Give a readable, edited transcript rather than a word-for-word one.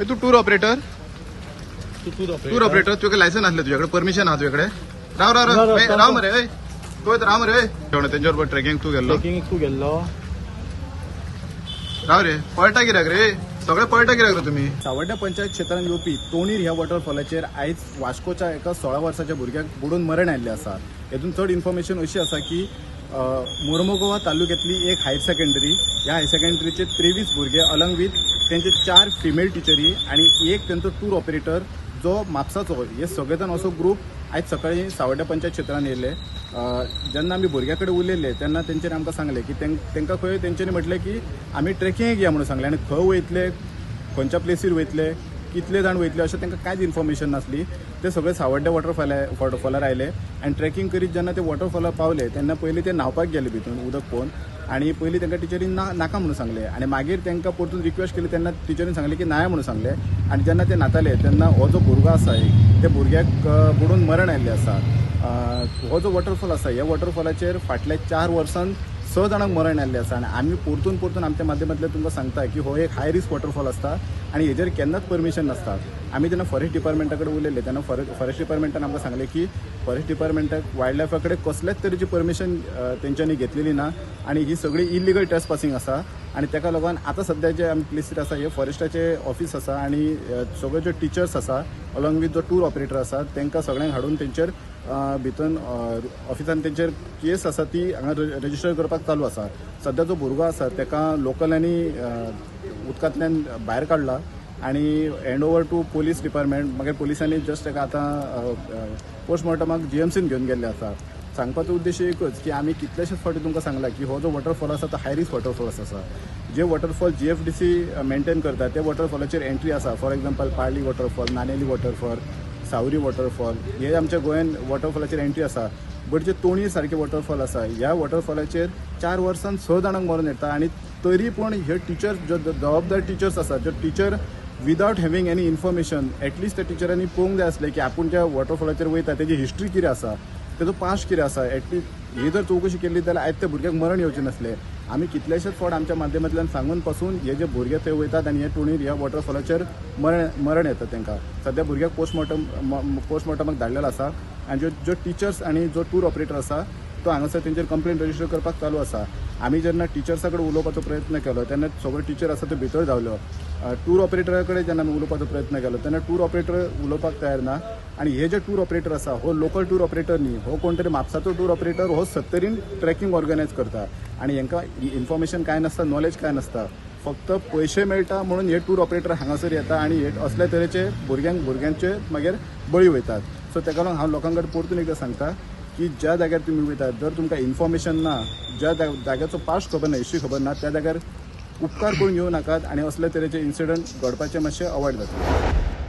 तू tour operator तुझ्याकडे licence असलं, तुझ्याकडे परमिशन आहे तुझ्याकडे? राव मरे तो राव मरे त्यांच्याबरोबर ट्रेकिंग तू गेलो राव रे पळटा गिराक रे, सगळे पळटा गिराक रे तुम्ही. सावड्ड्या पंचायत क्षेत्रांत येवपी तोणीर ह्या वॉटरफॉलाचेर आयज वास्कोच्या एका 16 वर्साच्या भुरग्याक बुडून मरण आयल्लें आसा. हेतून चड इन्फॉर्मेशन अशी आसा की मोर्मुगांव तालुक्यांतली एक हायर सेकंडरी, ह्या हायर सेकंडरीचे 23 भुरगे अलंग विथ त्यांचे 4 फिमेल टिचरी आणि एक त्यांचो टूर ऑपरेटर जो म्हापसाचो, हे सगळे जाण असो ग्रुप आयज सकाळी सावड्ड्या पंचायत क्षेत्रांत येयले. जेन्ना आमी भुरग्या कडेन उलयले तेन्ना तेंच्यांनी आमकां सांगलें की तांकां खंय तेंच्यांनी म्हटलें की आमी ट्रेकिंगेक या म्हणून सांगलें, आनी खंय वयतले, खंयच्या प्लेसीर वयतले, कितले जाण वयतले अशें तांकां कांयच इन्फॉर्मेशन नासली. ते सगळे सावड्ड्या वॉटरफॉलार आयले आनी ट्रेकिंग करीत जेन्ना ते वॉटरफॉलार पावले तेन्ना पयलीं ते न्हावपाक गेले भितून उदक पळोवन, आनी पयलीं तांकां टिचरीन नाका म्हणून सांगलें आनी मागीर तांकां परतून रिक्वेस्ट केली तेन्ना टिचरीन सांगलें की नाया म्हणून सांगलें. आनी जेन्ना ते न्हाताले तेन्ना हो जो भुरगो आसा एक, त्या भुरग्याक बुडून मरण आयल्लें आसा. हो जो वॉटरफॉल आसा ह्या वॉटरफॉलाचेर फाटल्या 4 वर्सांत 6 जाणांक मरण आयल्लें आसा. आनी आमी परतून आमच्या माध्यमांतल्यान तुमकां सांगता की हो एक हाय रिस्क वॉटरफॉल आसता आनी हेजेर केन्नाच परमिशन नासता. आमी जेन्ना फॉरेस्ट डिपार्टमेंटा कडेन उलयले तेन्ना फॉरेस्ट डिपार्टमेंटान आमकां सांगलें की फॉरेस्ट डिपार्टमेंटाक वायल्ड लायफा कडेन कसल्याच तरेची परमिशन तेंच्यांनी घेतलेली ना आनी ही सगळी इलिगल ट्रेसपासिंग आसा. आनी ताका लागून आतां सद्या जे आमी प्लेसीर आसा हे फॉरेस्टाचे ऑफिस आसा आनी सगळे जे टिचर्स आसा अलॉंग वीथ जो टूर ऑपरेटर आसा तांकां सगळ्यांक हाडून तेंचेर भितून ऑफिसान तेंचेर केस आसा ती हांगा रजिस्टर करपाक चालू आसा. सद्या जो भुरगो आसा ताका लोकलांनी उदकांतल्यान भायर काडला आनी hand over to police department. मागीर पुलिसांनी जस्ट ताका आतां पोस्टमॉर्टमाक GMCन घेवन गेल्ले आसा. सांगपाचो उद्देश एकच की आमी कितलेशेच फावटी तुमकां सांगला की हो जो वॉटरफॉल आसा तो हाय रिस्क वॉटरफॉल आसा. जे वॉटरफॉल GFDC मेंटेन करता ते वॉटरफॉलाचेर एंट्री आसा. फॉर एक्झाम्पल पाळी वॉटरफॉल, नानेली वॉटरफॉल, सावरी वॉटरफॉल हे आमच्या गोंयान वॉटरफॉलाचेर एंट्री आसा. बट जे तोणीर सारखे वॉटरफॉल आसा ह्या वॉटरफॉलाचेर 4 वर्सांत 6 जाणांक मरण येता. आनी तरी पूण हे टिचर्स जो जबाबदार टिचर्स आसा, जो teacher without having any information at least त्या टिचरांनी पळोवंक जाय आसलें की आपूण ज्या वॉटरफॉलाचेर वयता तेजी हिस्ट्री कितें आसा, तेजो पास्ट कितें आसा. एटलिस्ट ही जर चवकशी केल्ली जाल्यार आयज त्या भुरग्याक मरण येवचें नासलें. आमी कितलेशेच फावट आमच्या माध्यमांतल्यान सांगून पासून हे जे भुरगे थंय वयतात आनी हे टोणीर ह्या वॉटरफॉलाचेर मरण येता तांकां. सद्या भुरग्याक पोस्टमॉर्टमाक धाडलेलो आसा आनी ज्यो टिचर्स आनी जो टूर ऑपरेटर आसा तो हांगासर तेंचेर कंप्लेन रजिस्टर करपाक चालू आसा. आमी जेन्ना टिचर्सा कडेन उलोवपाचो प्रयत्न केलो तेन्ना सगळे टिचर आसा ते भितर धांवल्यो. टूर ऑपरेटरा कडेन जेन्ना आमी उलोवपाचो प्रयत्न केलो तेन्ना टूर ऑपरेटर उलोवपाक तयार ना. आनी हे जे टूर ऑपरेटर आसा हो लोकल टूर ऑपरेटर न्ही, हो कोण तरी म्हापसाचो टूर ऑपरेटर, हो 70 ट्रेकिंग ऑर्गनायज करता आनी हांकां इन्फॉर्मेशन कांय नासता, नॉलेज कांय नासता. फक्त पयशे मेळटा म्हणून हे टूर ऑपरेटर हांगासर येता आनी हे असल्या तरेचे भुरग्यांचे मागीर बळी वयतात. सो ताका लागून हांव लोकां कडेन परतून एकदां सांगता की ज्या जाग्यार तुमी वयतात जर तुमकां इन्फॉर्मेशन ना, ज्या जाग्याचो पास्ट खबर ना, हिस्ट्री खबर ना, त्या जाग्यार उपकार करून येवं नाकात आनी असले तरेचे इन्सिडंट घडपाचे मातशे अवॉयड जाता.